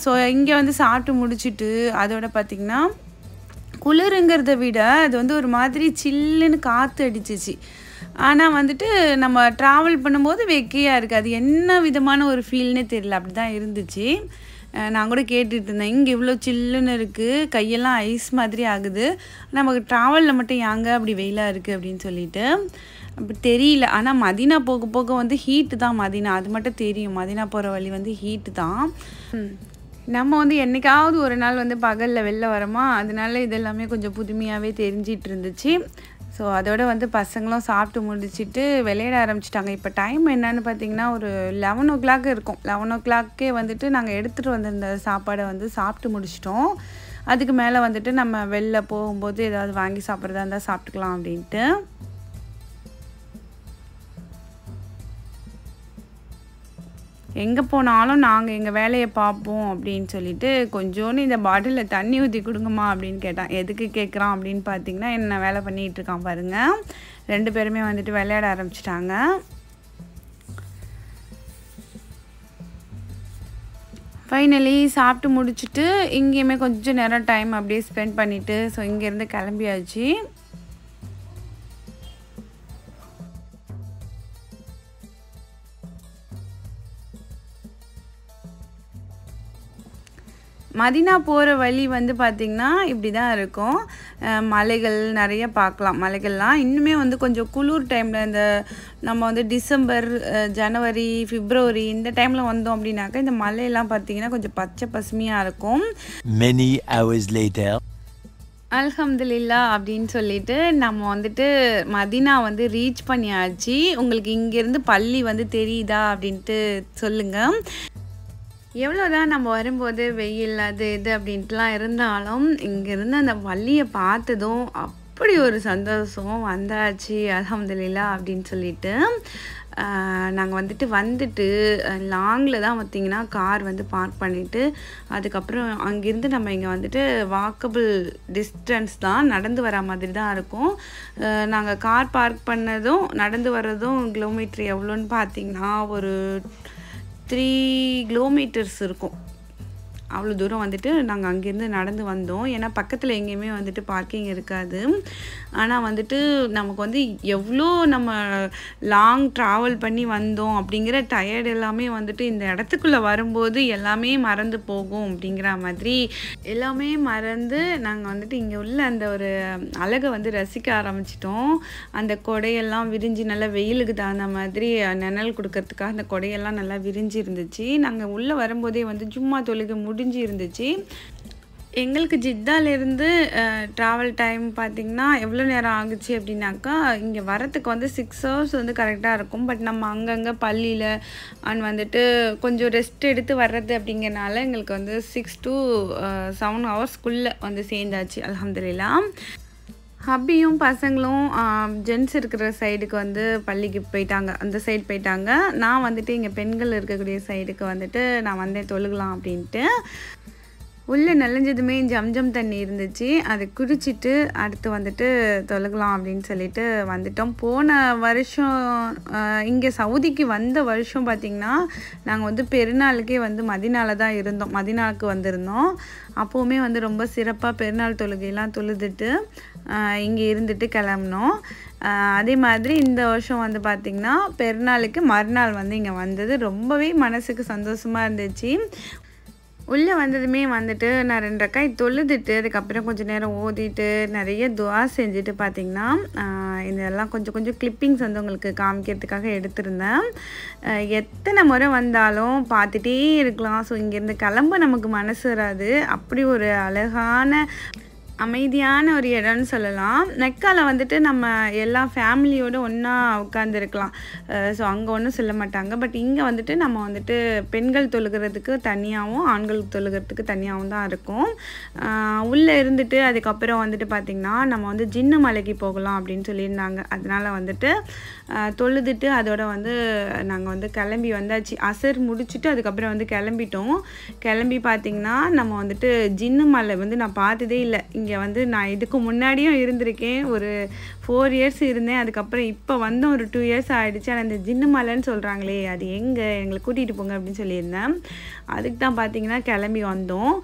ஸோ இங்கே வந்து சாப்பிட்டு முடிச்சுட்டு அதோட பார்த்திங்கன்னா குளிருங்கிறத விட அது வந்து ஒரு மாதிரி சில்லுன்னு காற்று அடிச்சிச்சு. ஆனால் வந்துட்டு நம்ம ட்ராவல் பண்ணும்போது வெக்கையாக இருக்குது. அது என்ன விதமான ஒரு ஃபீல்னே தெரியல, அப்படி தான் இருந்துச்சு. நான் கூட கேட்டுட்டு இருந்தேன், இங்கே இவ்வளோ சில்லுன்னு இருக்குது, கையெல்லாம் ஐஸ் மாதிரி ஆகுது, நமக்கு ட்ராவலில் மட்டும் ஏங்க அப்படி வெயிலாக இருக்குது அப்படின்னு சொல்லிட்டு. அப்படி தெரியல. ஆனால் மதினா போக போக வந்து ஹீட்டு தான் மதினா, அது மட்டும் தெரியும். மதினா போகிற வழி வந்து ஹீட்டு தான். நம்ம வந்து என்றைக்காவது ஒரு நாள் வந்து பகலில் வெளில வரோமா, அதனால இதெல்லாமே கொஞ்சம் புதுமையாகவே தெரிஞ்சிட்டு இருந்துச்சு. ஸோ அதோடு வந்து பசங்களும் சாப்பிட்டு முடிச்சுட்டு விளையாட ஆரம்பிச்சிட்டாங்க. இப்போ டைம் என்னன்னு பார்த்திங்கன்னா ஒரு 11 o'clock இருக்கும். 11 o'clockே வந்துட்டு நாங்கள் எடுத்துகிட்டு வந்திருந்த சாப்பாடை வந்து சாப்பிட்டு முடிச்சிட்டோம். அதுக்கு மேலே வந்துட்டு நம்ம வெளில போகும்போது ஏதாவது வாங்கி சாப்பிட்றதா இருந்தால் சாப்பிட்டுக்கலாம் அப்படின்ட்டு. எங்கே போனாலும் நாங்கள் எங்கள் வேலையை பார்ப்போம் அப்படின்னு சொல்லிட்டு கொஞ்சோன்னு இந்த பாட்டிலில் தண்ணி ஊற்றி கொடுங்கம்மா அப்படின்னு கேட்டான். எதுக்கு கேட்குறான் அப்படின்னு பார்த்தீங்கன்னா, என்ன வேலை பண்ணிகிட்டு இருக்கான் பாருங்கள். 2 பேருமே வந்துட்டு விளையாட ஆரம்பிச்சிட்டாங்க. ஃபைனலி சாப்பிட்டு முடிச்சுட்டு இங்கேயுமே கொஞ்சம் நேரம் டைம் அப்படியே ஸ்பெண்ட் பண்ணிவிட்டு ஸோ இங்கேருந்து கிளம்பியாச்சு. மதினா போகிற வழி வந்து பார்த்திங்கன்னா இப்படி தான் இருக்கும். மலைகள் நிறைய பார்க்கலாம். மலைகள்லாம் இன்னுமே வந்து கொஞ்சம் குளிர் டைமில், இந்த நம்ம வந்து டிசம்பர், ஜனவரி, பிப்ரவரி இந்த டைமில் வந்தோம் அப்படின்னாக்கா இந்த மலையெல்லாம் பார்த்திங்கன்னா கொஞ்சம் பச்சை பசுமையாக இருக்கும். Many hours later. அல்ஹம்துலில்லா அப்படின்னு சொல்லிட்டு நம்ம வந்துட்டு மதினா வந்து ரீச் பண்ணியாச்சு. உங்களுக்கு இங்கேருந்து பள்ளி வந்து தெரியுதா அப்படின்ட்டு சொல்லுங்கள். எவ்வளோதான் நம்ம வரும்போது வெயில் அது இது அப்படின்ட்டுலாம் இருந்தாலும் இங்கேருந்து அந்த பள்ளியை பார்த்ததும் அப்படி ஒரு சந்தோஷம் வந்தாச்சு அல்ஹம்துலில்லா அப்படின்னு சொல்லிட்டு. நாங்கள் வந்துட்டு லாங்கில் தான் பார்த்திங்கன்னா கார் வந்து பார்க் பண்ணிவிட்டு அதுக்கப்புறம் அங்கேருந்து நம்ம இங்கே வந்துட்டு வாக்கபிள் டிஸ்டன்ஸ் தான், நடந்து வர மாதிரி தான் இருக்கும். நாங்கள் கார் பார்க் பண்ணதும் நடந்து வர்றதும் கிலோமீட்டர் எவ்வளோன்னு பார்த்திங்கன்னா ஒரு 3 kilometers இருக்கும். அவ்வளோ தூரம் வந்துட்டு நாங்கள் அங்கேருந்து நடந்து வந்தோம். ஏன்னா பக்கத்தில் எங்கேயுமே வந்துட்டு பார்க்கிங் இருக்காது. ஆனால் வந்துட்டு நமக்கு வந்து எவ்வளோ நம்ம லாங் ட்ராவல் பண்ணி வந்தோம் அப்படிங்கிற டயர்டு எல்லாமே வந்துட்டு இந்த இடத்துக்குள்ளே வரும்போது எல்லாமே மறந்து போகும் அப்படிங்கிற மாதிரி எல்லாமே மறந்து நாங்கள் வந்துட்டு இங்கே உள்ள அந்த ஒரு அழகை வந்து ரசிக்க ஆரம்பிச்சிட்டோம். அந்த கொடையெல்லாம் விரிஞ்சு நல்லா வெயிலுக்கு தகுந்த மாதிரி நிழல் கொடுக்கறதுக்காக அந்த கொடையெல்லாம் நல்லா விரிஞ்சு இருந்துச்சு. நாங்கள் உள்ளே வரும்போதே வந்து ஜும்மா தொழுகை முடிஞ்சு இருந்துச்சு. எங்களுக்கு ஜித்தாலேருந்து ட்ராவல் டைம் பார்த்திங்கன்னா எவ்வளோ நேரம் ஆகுச்சு அப்படின்னாக்கா, இங்கே வரத்துக்கு வந்து 6 hours வந்து கரெக்டாக இருக்கும். பட் நம்ம அங்கங்கே பள்ளியில் அண்ட் வந்துட்டு கொஞ்சம் ரெஸ்ட் எடுத்து வர்றது அப்படிங்கிறனால எங்களுக்கு வந்து 6 to 7 hours வந்து சேர்ந்தாச்சு அல்ஹம்துலில்லா. ஹப்பியும் பசங்களும் ஜென்ட்ஸ் இருக்கிற சைடுக்கு வந்து பள்ளிக்கு போயிட்டாங்க, அந்த சைடு போயிட்டாங்க. நான் வந்துட்டு இங்கே பெண்கள் இருக்கக்கூடிய சைடுக்கு வந்துட்டு நான் வந்தேன் தொழுகலாம் அப்படின்ட்டு. உள்ளே நனைஞ்சதுமே ஜம் தண்ணி இருந்துச்சு. அதை குடிச்சிட்டு அடுத்து வந்துட்டு தொழுகலாம் அப்படின்னு சொல்லிட்டு வந்துட்டோம். போன வருஷம் இங்கே சவுதிக்கு வந்த வருஷம் பார்த்திங்கன்னா நாங்கள் வந்து பெருநாளுக்கே வந்து மதினால தான் இருந்தோம். மதினாவுக்கு வந்திருந்தோம். அப்போவுமே வந்து ரொம்ப சிறப்பாக பெருநாள் தொழுகையெல்லாம் தொழுதுட்டு இங்கே இருந்துட்டு கிளம்புனோம். அதே மாதிரி இந்த வருஷம் வந்து பார்த்திங்கன்னா பெருநாளுக்கு மறுநாள் வந்து இங்கே வந்தது. ரொம்பவே மனசுக்கு சந்தோஷமாக இருந்துச்சு. உள்ளே வந்ததுமே வந்துட்டு நான் 2 ரக்காய் தொழுதுட்டு அதுக்கப்புறம் கொஞ்சம் நேரம் ஓதிட்டு நிறைய துவா செஞ்சுட்டு பார்த்திங்கன்னா இதெல்லாம் கொஞ்சம் கிளிப்பிங்ஸ் வந்து உங்களுக்கு காமிக்கிறதுக்காக எடுத்திருந்தேன். எத்தனை முறை வந்தாலும் பார்த்துட்டே இருக்கலாம். ஸோ இங்கேருந்து கிளம்ப நமக்கு மனசு வராது. அப்படி ஒரு அழகான அமைதியான ஒரு இடம்னு சொல்லலாம். மெக்காவில் வந்துட்டு நம்ம எல்லா ஃபேமிலியோடு ஒன்றா உட்காந்துருக்கலாம். ஸோ அங்கே ஒன்றும் சொல்ல மாட்டாங்க. பட் இங்கே வந்துட்டு நம்ம வந்துட்டு பெண்கள் தொழுகிறதுக்கு தனியாகவும் ஆண்களுக்கு தொழுகிறதுக்கு தனியாகவும் தான் இருக்கும். உள்ளே இருந்துட்டு அதுக்கப்புறம் வந்துட்டு பார்த்திங்கன்னா நம்ம வந்து ஜின்னு மலைக்கு போகலாம் அப்படின்னு சொல்லியிருந்தாங்க. அதனால் வந்துட்டு தொழுதுட்டு அதோட வந்து நாங்கள் வந்து கிளம்பி வந்தாச்சு. அசர் முடிச்சுட்டு அதுக்கப்புறம் வந்து கிளம்பிட்டோம். கிளம்பி பார்த்திங்கன்னா நம்ம வந்துட்டு ஜின்னு மலை வந்து நான் பார்த்ததே இல்லை. இங்கே வந்து நான் இதுக்கு முன்னாடியும் இருந்திருக்கேன். ஒரு 4 இயர்ஸ் இருந்தேன். அதுக்கப்புறம் இப்போ வந்து ஒரு 2 இயர்ஸ் ஆகிடுச்சு. ஆனால் இந்த ஜின்னு மலைன்னு சொல்கிறாங்களே அது எங்கே, எங்களை கூட்டிகிட்டு போங்க அப்படின்னு சொல்லியிருந்தேன். அதுக்கு தான் பார்த்திங்கன்னா கிளம்பி வந்தோம்.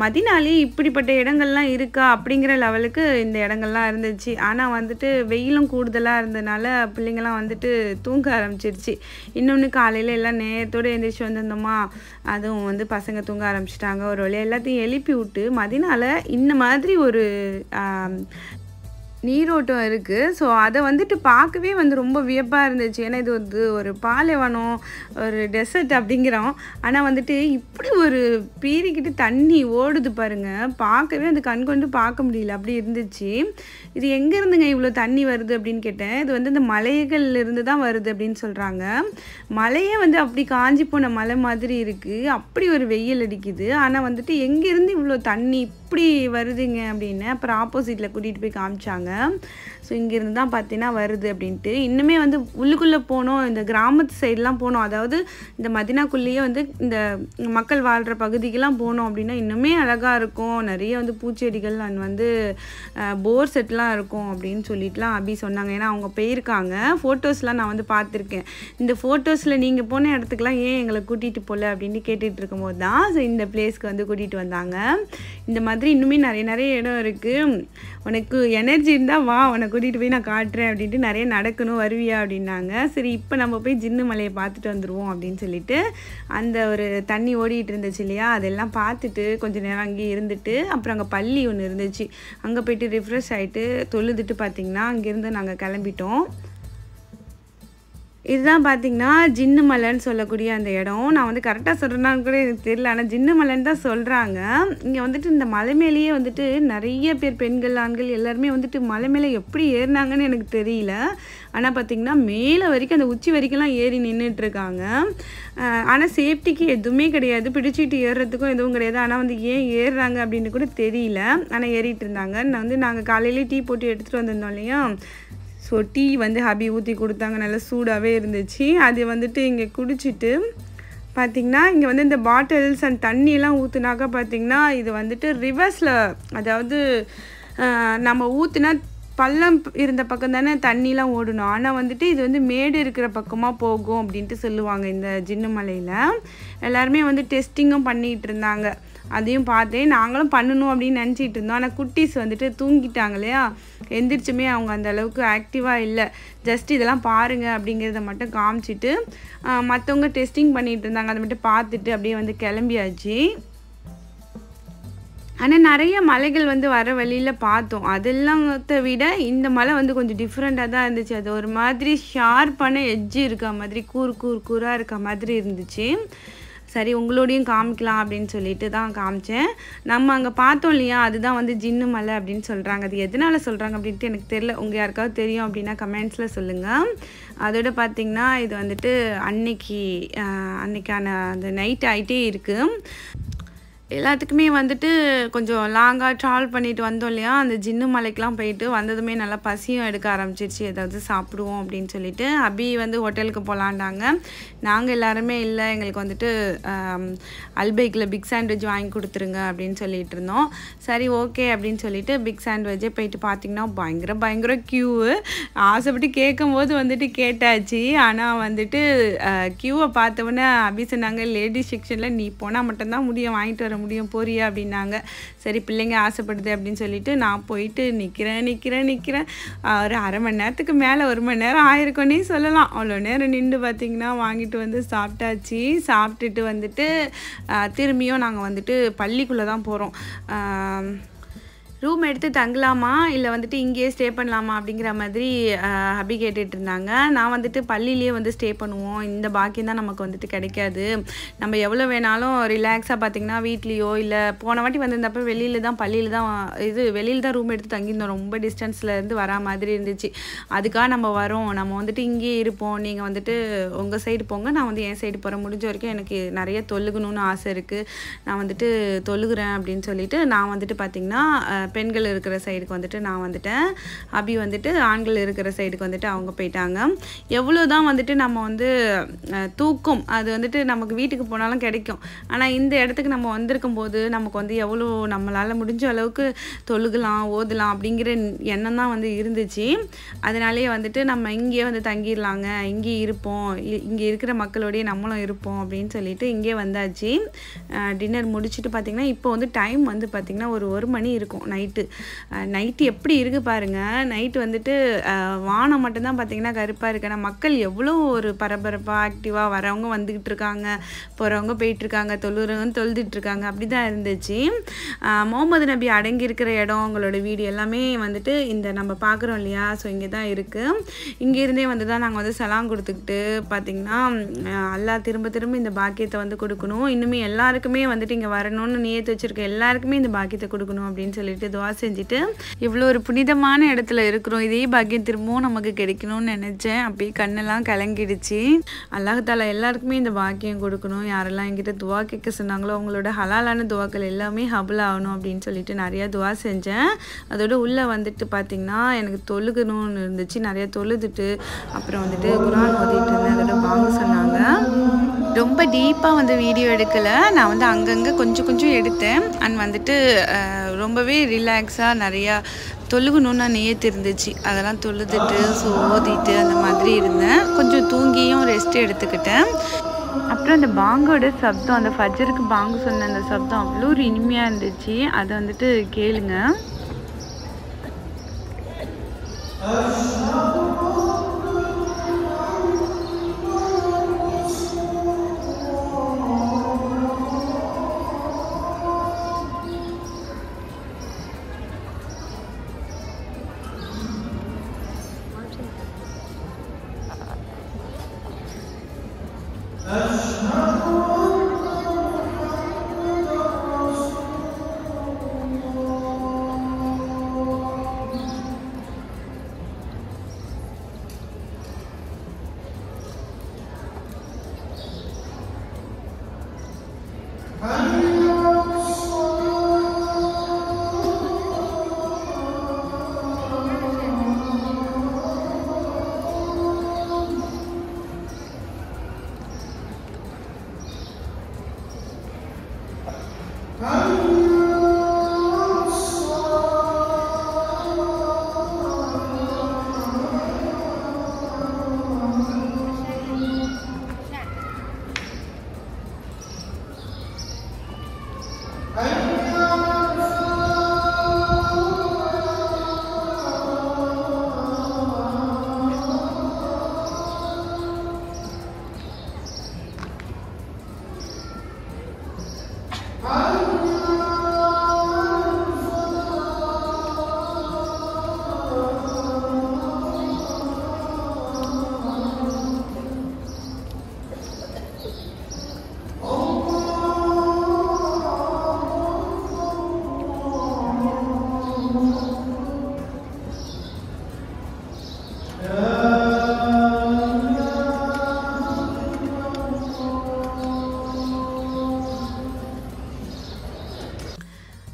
மதினாலே இப்படிப்பட்ட இடங்கள்லாம் இருக்கா அப்படிங்கிற லெவலுக்கு இந்த இடங்கள்லாம் இருந்துச்சு. ஆனால் வந்துட்டு வெயிலும் கூடுதலாக இருந்ததுனால பிள்ளைங்கள்லாம் வந்துட்டு தூங்க ஆரம்பிச்சிருச்சு. இன்னொன்று காலையில் எல்லாம் நேரத்தோடு எழுந்திரிச்சு வந்திருந்தோமா, அதுவும் வந்து பசங்க தூங்க ஆரம்பிச்சிட்டாங்க. ஒரு வழியாக எல்லாத்தையும் எழுப்பி விட்டு மதினால இந்த மாதிரி ஒரு நீரோட்டம் இருக்குது. ஸோ அதை வந்துட்டு பார்க்கவே வந்து ரொம்ப வியப்பாக இருந்துச்சு. ஏன்னா இது வந்து ஒரு பாலைவனம், ஒரு டெசர்ட் அப்படிங்கிறோம். ஆனால் வந்துட்டு இப்படி ஒரு பீறிக்கிட்டு தண்ணி ஓடுது பாருங்கள். பார்க்கவே அது கண் கொண்டு பார்க்க முடியல, அப்படி இருந்துச்சு. இது எங்கேருந்துங்க இவ்வளோ தண்ணி வருது அப்படின்னு கேட்டேன். இது வந்து இந்த மலைகள்லேருந்து தான் வருது அப்படின்னு சொல்கிறாங்க. மலையே வந்து அப்படி காஞ்சி போன மலை மாதிரி இருக்குது. அப்படி ஒரு வெயில் அடிக்குது. ஆனால் வந்துட்டு எங்கேருந்து இவ்வளோ தண்ணி இப்படி வருதுங்க அப்படின்னு அப்புறம் ஆப்போசிட்டில் கூட்டிகிட்டு போய் காமிச்சாங்க. ஸோ இங்கேருந்து தான் பார்த்தீங்கன்னா வருது அப்படின்ட்டு. இன்னுமே வந்து உள்ளுக்குள்ளே போனோம், இந்த கிராமத்து சைடெலாம் போனோம், அதாவது இந்த மதினாக்குள்ளேயே வந்து இந்த மக்கள் வாழ்கிற பகுதிக்கெலாம் போனோம் அப்படின்னா இன்னுமே அழகாக இருக்கும். நிறைய வந்து பூச்செடிகள் அண்ட் வந்து போர் செட்லாம் இருக்கும் அப்படின்னு சொல்லிட்டுலாம் அபி சொன்னாங்க. ஏன்னா அவங்க போயிருக்காங்க. ஃபோட்டோஸ்லாம் நான் வந்து பார்த்துருக்கேன். இந்த ஃபோட்டோஸில் நீங்கள் போன இடத்துக்குலாம் ஏன் எங்களை கூட்டிகிட்டு போகல அப்படின்னு கேட்டுட்டு இருக்கும்போது தான் ஸோ இந்த பிளேஸ்க்கு வந்து கூட்டிகிட்டு வந்தாங்க. இந்த மாதிரி இன்னுமே நிறைய இடம் இருக்குது. உனக்கு எனர்ஜி இருந்தால் வா, உன்னை கூட்டிகிட்டு போய் நான் காட்டுறேன் அப்படின்ட்டு நிறைய நடக்கணும், வருவியா அப்படின்னாங்க. சரி இப்போ நம்ம போய் ஜின்னு மலையை பார்த்துட்டு வந்துடுவோம் அப்படின்னு சொல்லிட்டு அந்த ஒரு தண்ணி ஓடிட்டு இருந்துச்சு இல்லையா, அதெல்லாம் பார்த்துட்டு கொஞ்சம் நேரம் அங்கேயே இருந்துட்டு அப்புறம் அங்கே பள்ளி ஒன்று இருந்துச்சு, அங்கே போய்ட்டு ரிஃப்ரெஷ் ஆகிட்டு தொழுதுட்டு பார்த்திங்கன்னா அங்கேருந்து நாங்கள் கிளம்பிட்டோம். இதுதான் பார்த்திங்கன்னா ஜின்னு மலைன்னு சொல்லக்கூடிய அந்த இடம். நான் வந்து கரெக்டாக சொல்கிறேன்னான்னு கூட எனக்கு தெரியல, ஆனால் ஜின்னு மலைன்னு தான் சொல்கிறாங்க. இங்கே வந்துட்டு இந்த மலை மேலேயே வந்துட்டு நிறைய பேர் பெண்கள் ஆண்கள் எல்லாருமே வந்துட்டு மலை மேலே எப்படி ஏறினாங்கன்னு எனக்கு தெரியல. ஆனால் பார்த்திங்கன்னா மேலே வரைக்கும் அந்த உச்சி வரைக்கும்லாம் ஏறி நின்றுட்டுருக்காங்க. ஆனால் சேஃப்டிக்கு எதுவுமே கிடையாது, பிடிச்சிட்டு ஏறுறதுக்கும் எதுவும் கிடையாது. ஆனால் வந்து ஏன் ஏறுறாங்க அப்படின்னு கூட தெரியல. ஆனால் ஏறிட்டு இருந்தாங்க. நான் வந்து நாங்கள் காலையிலே டீ போட்டு எடுத்துகிட்டு வந்திருந்தோம் இல்லையா, ஸோ டீ வந்து ஹபி ஊற்றி கொடுத்தாங்க, நல்லா சூடாகவே இருந்துச்சு. அது வந்துட்டு இங்கே குடிச்சிட்டு பார்த்திங்கன்னா இங்கே வந்து இந்த பாட்டில்ஸ் அண்ட் தண்ணியெல்லாம் ஊற்றுனாக்கா பார்த்திங்கன்னா இது வந்துட்டு ரிவர்ஸில், அதாவது நம்ம ஊற்றுனா பள்ளம் இருந்த பக்கம் தானே தண்ணிலாம் ஓடணும். ஆனால் வந்துட்டு இது வந்து மேடு இருக்கிற பக்கமாக போகும் அப்படின்ட்டு சொல்லுவாங்க. இந்த ஜின்னு மலையில் எல்லாருமே வந்து டெஸ்டிங்கும் பண்ணிகிட்டு இருந்தாங்க. அதையும் பார்த்தேன், நாங்களும் பண்ணணும் அப்படின்னு நினச்சிட்டு இருந்தோம். ஆனால் குட்டீஸ் வந்துட்டு தூங்கிட்டாங்க இல்லையா, எந்திரிச்சுமே அவங்க அந்த அளவுக்கு ஆக்டிவாக இல்லை. ஜஸ்ட் இதெல்லாம் பாருங்கள் அப்படிங்கிறத மட்டும் காமிச்சிட்டு மற்றவங்க டெஸ்டிங் பண்ணிகிட்டு இருந்தாங்க, அதை மட்டும் பார்த்துட்டு அப்படியே வந்து கிளம்பியாச்சு. ஆனால் நிறைய மலைகள் வந்து வர வழியில் பார்த்தோம். அதெல்லாத்தை விட இந்த மலை வந்து கொஞ்சம் டிஃப்ரெண்ட்டாக தான் இருந்துச்சு. அது ஒரு மாதிரி ஷார்ப்பான எட்ஜு இருக்க மாதிரி கூராக இருக்க மாதிரி இருந்துச்சு. சரி உங்களோடையும் காமிக்கலாம் அப்படின்னு சொல்லிட்டு தான் காமிச்சேன். நம்ம அங்கே பார்த்தோம் இல்லையா, அதுதான் வந்து ஜின்னு மலை அப்படின்னு சொல்கிறாங்க. அது எதனால் சொல்கிறாங்க அப்படின்ட்டு எனக்கு தெரியல. உங்கள் யாருக்காவது தெரியும் அப்படின்னா கமெண்ட்ஸில் சொல்லுங்கள். அதோட பார்த்திங்கன்னா இது வந்துட்டு அன்னைக்கான அந்த நைட் ஆகிட்டே இருக்குது. எல்லாத்துக்குமே வந்துட்டு கொஞ்சம் லாங்காக ட்ராவல் பண்ணிட்டு வந்தோம் இல்லையா, அந்த ஜின்னு மலைக்கெலாம் போயிட்டு வந்ததுமே நல்லா பசியும் எடுக்க ஆரம்பிச்சிருச்சு, ஏதாவது சாப்பிடுவோம் அப்படின்னு சொல்லிட்டு அபி வந்து ஹோட்டலுக்கு போகலான்டாங்க. நாங்கள் எல்லாருமே இல்லை, எங்களுக்கு வந்துட்டு அல்பைக்கில் பிக் சாண்ட்விச் வாங்கி கொடுத்துருங்க அப்படின்னு சொல்லிட்டு இருந்தோம். சரி ஓகே அப்படின்னு சொல்லிட்டு பிக் சாண்ட்விச்சே போயிட்டு பார்த்திங்கன்னா பயங்கர க்யூவு. ஆசைப்பட்டு கேட்கும்போது வந்துட்டு கேட்டாச்சு. ஆனால் வந்துட்டு க்யூவை பார்த்தவொன்னே அபி சொன்னாங்க, லேடிஸ் செக்ஷனில் நீ போனால் மட்டும்தான் முடியும், வாங்கிட்டு வர முடியும், போறியா அப்படின்னாங்க. சரி பிள்ளைங்க ஆசைப்படுது அப்படின்னு சொல்லிட்டு நான் போயிட்டு நிற்கிறேன். ஒரு அரை மணி நேரத்துக்கு மேலே 1 மணி நேரம் ஆயிருக்குன்னே சொல்லலாம். அவ்வளோ நேரம் நின்று பார்த்திங்கன்னா வாங்கிட்டு வந்து சாப்பிட்டாச்சு. சாப்பிட்டுட்டு வந்துட்டு திரும்பியும் நாங்கள் வந்துட்டு பள்ளிக்குள்ளே தான் போகிறோம். ரூம் எடுத்து தங்கலாமா இல்லை வந்துட்டு இங்கேயே ஸ்டே பண்ணலாமா அப்படிங்கிற மாதிரி அபி கேட்டுட்டு இருந்தாங்க. நான் வந்துட்டு பள்ளியிலேயே வந்து ஸ்டே பண்ணுவோம், இந்த பாக்கியம் தான் நமக்கு வந்துட்டு கிடைக்காது. நம்ம எவ்வளோ வேணாலும் ரிலாக்ஸாக பார்த்திங்கன்னா வீட்லேயோ இல்லை போன வாட்டி வந்திருந்தப்போ வெளியில் தான் ரூம் எடுத்து தங்கியிருந்தோம். ரொம்ப டிஸ்டன்ஸில் இருந்து வரா மாதிரி இருந்துச்சு. அதுக்காக நம்ம வரோம், நம்ம வந்துட்டு இங்கேயே இருப்போம், நீங்கள் வந்துட்டு உங்கள் சைடு போங்க, நான் வந்து என் சைடு போகிறேன். முடிஞ்ச வரைக்கும் எனக்கு நிறைய தொழுகணும்னு ஆசை இருக்குது, நான் வந்துட்டு தொழுகிறேன் அப்படின்னு சொல்லிட்டு நான் வந்துட்டு பார்த்திங்கன்னா பெண்கள் இருக்கிற சைடுக்கு வந்துட்டு நான் வந்துட்டேன். அபி வந்துட்டு ஆண்கள் இருக்கிற சைடுக்கு வந்துட்டு அவங்க போயிட்டாங்க. எவ்வளோ தான் வந்துட்டு நம்ம வந்து தூக்கம் அது வந்துட்டு நமக்கு வீட்டுக்கு போனாலும் கிடைக்கும். ஆனால் இந்த இடத்துக்கு நம்ம வந்திருக்கும் போது நமக்கு வந்து எவ்வளோ நம்மளால் முடிஞ்ச அளவுக்கு தொழுகலாம் ஓதலாம் அப்படிங்கிற எண்ணம் தான் வந்து இருந்துச்சு. அதனாலேயே வந்துட்டு நம்ம இங்கேயே வந்து தங்கிடலாங்க, இங்கே இருப்போம், இங்கே இருக்கிற மக்களோடையே நம்மளும் இருப்போம் அப்படின்னு சொல்லிட்டு இங்கே வந்தாச்சு. டின்னர் முடிச்சுட்டு பார்த்திங்கன்னா இப்போ வந்து டைம் வந்து பார்த்திங்கன்னா ஒரு 1 மணி இருக்கும். நைட்டு எப்படி இருக்குது பாருங்கள். நைட்டு வந்துட்டு வானம் மட்டும்தான் பார்த்திங்கன்னா கருப்பாக இருக்கு. ஆனால் மக்கள் எவ்வளோ ஒரு பரபரப்பாக ஆக்டிவாக வரவங்க வந்துக்கிட்டு இருக்காங்க, போகிறவங்க போயிட்டுருக்காங்க, தொழுறவங்க தொழுதுட்ருக்காங்க, அப்படி தான் இருந்துச்சு. முகமது நபி அடங்கியிருக்கிற இடம் அவங்களோட வீடு எல்லாமே வந்துட்டு இந்த நம்ம பார்க்குறோம் இல்லையா, ஸோ இங்கே தான் இருக்குது. இங்கேருந்தே வந்து தான் நாங்கள் வந்து சலாம் கொடுத்துக்கிட்டு பார்த்திங்கன்னா அல்லாஹ் திரும்ப இந்த பாக்கியத்தை வந்து கொடுக்கணும், இன்னுமே எல்லாருக்குமே வந்துட்டு இங்கே வரணும்னு நியத்து வச்சுருக்க எல்லாருக்குமே இந்த பாக்கியத்தை கொடுக்கணும் அப்படின்னு சொல்லிட்டு துவா செஞ்சுட்டு இவ்வளோ ஒரு புனிதமான இடத்துல இருக்கிறோம், இதே பாக்கியம் திரும்பவும் நமக்கு கிடைக்கணும்னு நினச்சேன். அப்படியே கண்ணெல்லாம் கலங்கிடுச்சு. அல்லாஹ்தாலா எல்லாருக்குமே இந்த பாக்கியம் கொடுக்கணும். யாரெல்லாம் என்கிட்ட துவா கேட்க சொன்னாங்களோ அவங்களோட ஹலாலான துவாக்கள் எல்லாமே ஹபுல் ஆகணும் அப்படின்னு சொல்லிட்டு நிறையா துவா செஞ்சேன். அதோட உள்ளே வந்துட்டு பார்த்திங்கன்னா எனக்கு தொழுகணும்னு இருந்துச்சு. நிறையா தொழுதுட்டு அப்புறம் வந்துட்டு குரான் ஓதிட்டு இருந்தேன். அதோட வாங்க சொன்னாங்க. ரொம்ப டீப்பாக வந்து வீடியோ எடுக்கலை, நான் வந்து அங்கங்கே கொஞ்சம் எடுத்தேன். அண்ட் வந்துட்டு ரொம்பவே ரிலாக்ஸாக நிறையா தொழுகணுன்னு நியத்து இருந்துச்சு. அதெல்லாம் தொழுதுட்டு ஓதிட்டு அந்த மாதிரி இருந்தேன். கொஞ்சம் தூங்கியும் ரெஸ்ட் எடுத்துக்கிட்டேன். அப்புறம் அந்த பாங்கோட சப்தம், அந்த ஃபஜ்ருக்கு பாங்கு சொன்ன அந்த சப்தம் அவ்வளோ ஒரு இனிமையாக இருந்துச்சு. அதை வந்துட்டு கேளுங்க.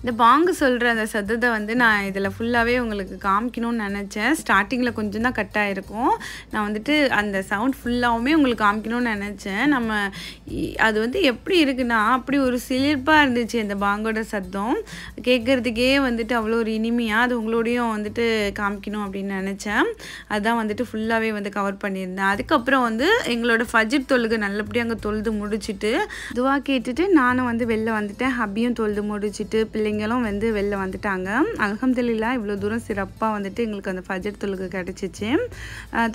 இந்த பாங்கு சொல்கிற அந்த சத்தத்தை வந்து நான் இதில் ஃபுல்லாகவே உங்களுக்கு காமிக்கணும்னு நினச்சேன். ஸ்டார்டிங்கில் கொஞ்சம் தான் கட் ஆகிருக்கும். நான் வந்துட்டு அந்த சவுண்ட் ஃபுல்லாகவுமே உங்களுக்கு காமிக்கணும்னு நினச்சேன். அது வந்து எப்படி இருக்குன்னா அப்படி ஒரு சிலிர்ப்பாக இருந்துச்சு அந்த பாங்கோட சத்தம். கேட்குறதுக்கே வந்துட்டு அவ்வளோ ஒரு இனிமையாக அது உங்களோடையும் வந்துட்டு காமிக்கணும் அப்படின்னு நினச்சேன். அதுதான் வந்துட்டு ஃபுல்லாகவே வந்து கவர் பண்ணியிருந்தேன். அதுக்கப்புறம் வந்து எங்களோட ஃபஜ்ர் தொழுகை நல்லபடியாக அங்கே தொழுது முடிச்சுட்டு துவா கேட்டுட்டு நானும் வந்து வெளில வந்துட்டேன். ஹப்பியும் தொழுது முடிச்சுட்டு பிள்ளைங்களும் வந்து வெளில வந்துட்டாங்க. அல்ஹம்துலில்லாஹ் இவ்வளோ தூரம் சிறப்பாக வந்துட்டு எங்களுக்கு அந்த ஃபஜ்ர் தொழுகை கிடச்சிச்சு.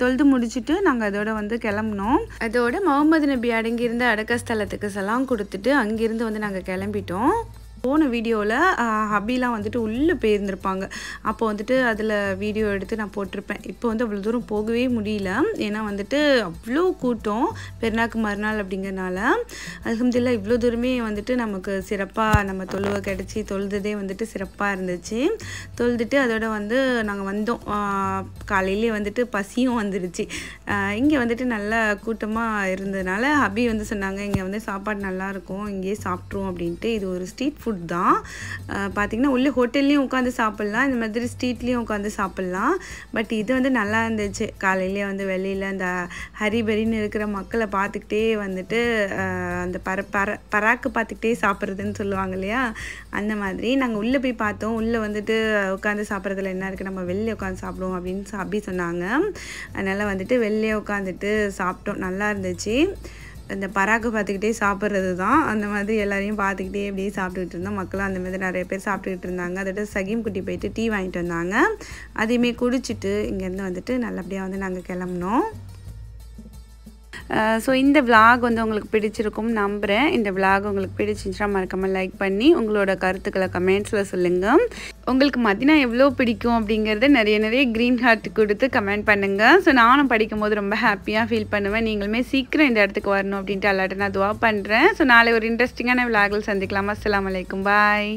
தொழுது முடிச்சுட்டு நாங்கள் அதோட வந்து கிளம்பினோம். அதோட முகமது நபி அடங்கியிருந்த அடக்கஸ்தலத்துக்கு சலாம் கொடுத்துட்டு அங்கேருந்து வந்து நாங்கள் கிளம்பிட்டோம். போன வீடியோவில் ஹபிலாம் வந்துட்டு உள்ளே போயிருந்திருப்பாங்க. அப்போ வந்துட்டு அதில் வீடியோ எடுத்து நான் போட்டிருப்பேன். இப்போ வந்து அவ்வளோ தூரம் போகவே முடியல. ஏன்னா வந்துட்டு அவ்வளோ கூட்டம் பெருநாக்கு மறுநாள் அப்படிங்கிறனால. அல்ஹம்துலில்லாஹ் இவ்வளோ தூரமே வந்துட்டு நமக்கு சிறப்பாக நம்ம தொழுவை கிடச்சி தொழுதே வந்துட்டு சிறப்பாக இருந்துச்சு. தொழுதுட்டு அதோட வந்து நாங்கள் வந்தோம். காலையிலே வந்துட்டு பசியும் வந்துடுச்சு. இங்கே வந்துட்டு நல்ல கூட்டமாக இருந்ததுனால ஹபி வந்து சொன்னாங்க இங்கே வந்து சாப்பாடு நல்லாயிருக்கும், இங்கேயே சாப்பிட்ருவோம் அப்படின்ட்டு. இது ஒரு ஸ்ட்ரீட் ஃபுட் தான். பார்த்திங்கன்னா உள்ளே ஹோட்டல்லையும் உட்காந்து சாப்பிட்லாம், இந்த மாதிரி ஸ்ட்ரீட்லேயும் உட்காந்து சாப்பிட்லாம். பட் இது வந்து நல்லா இருந்துச்சு. காலையிலே வந்து வெளியில் அந்த ஹரிபரின்னு இருக்கிற மக்களை பார்த்துக்கிட்டே வந்துட்டு அந்த பராக்கு பார்த்துக்கிட்டே சாப்பிட்றதுன்னு சொல்லுவாங்க இல்லையா, அந்த மாதிரி நாங்கள் உள்ளே போய் பார்த்தோம். உள்ளே வந்துட்டு உட்காந்து சாப்பிட்றதுல என்ன இருக்குது, நம்ம வெளியே உட்காந்து சாப்பிடுவோம் அப்படின்னு அப்படி சொன்னாங்க. அதனால் வந்துட்டு வெளியே உட்காந்துட்டு சாப்பிட்டோம். நல்லா இருந்துச்சு. அந்த பராக்கு பார்த்துக்கிட்டே சாப்பிட்றது தான். அந்த மாதிரி எல்லாரையும் பார்த்துக்கிட்டே அப்படியே சாப்பிட்டுக்கிட்டு இருந்தோம். மக்களும் அந்த மாதிரி நிறைய பேர் சாப்பிட்டுக்கிட்டு இருந்தாங்க. அதோட சகீம் குட்டி போயிட்டு டீ வாங்கிட்டு வந்தாங்க. அதையுமே குடிச்சிட்டு இங்கேருந்து வந்துட்டு நல்லபடியாக வந்து நாங்கள் கிளம்புனோம். ஸோ இந்த விளாக் வந்து உங்களுக்கு பிடிச்சிருக்கும் நம்புகிறேன். இந்த விளாக் உங்களுக்கு பிடிச்சிருந்துச்சுன்னா மறக்காமல் லைக் பண்ணி உங்களோட கருத்துக்களை கமெண்ட்ஸில் சொல்லுங்கள். உங்களுக்கு மதினா எவ்வளோ பிடிக்கும் அப்படிங்கிறத நிறைய க்ரீன் ஹார்ட் கொடுத்து கமெண்ட் பண்ணுங்கள். ஸோ நானும் படிக்கும்போது ரொம்ப ஹாப்பியாக ஃபீல் பண்ணுவேன். நீங்களுமே சீக்கிரம் இந்த இடத்துக்கு வரணும் அப்படின்ட்டு எல்லார்ட்ட நான் துவா பண்ணுறேன். ஸோ நாளை ஒரு இன்ட்ரெஸ்டிங்கான விளாகில் சந்திக்கலாம். அஸ்ஸலாமு அலைக்கும். பாய்.